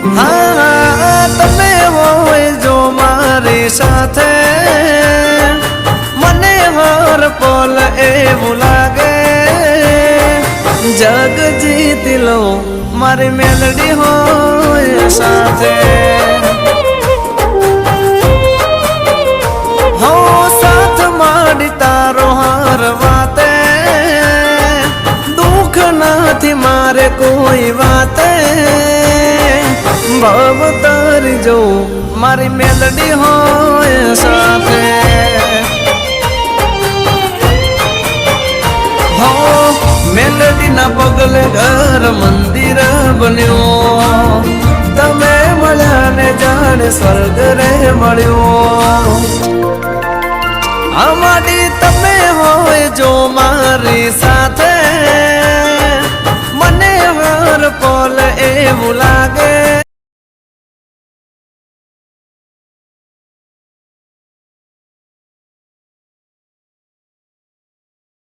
હા તમે હોય જો મારી સાથે મને હર પલ એવું લાગે જગ જીતી લો મારી મેલડી હોય સાથે હો સાથ માંડી તારો હર વાતે દુઃખ નથી મારે કોઈ વાતે ભાવ તારી જો મારી મેલડી હોય સાથે હો મેલડી ના પગલે ઘર મંદિર બન્યો તમે મળ્યા ને જાણે સ્વર્ગ રે મળ્યો અમારી તમે હોય જો મારી સાથે મને હર પલ એવું લાગે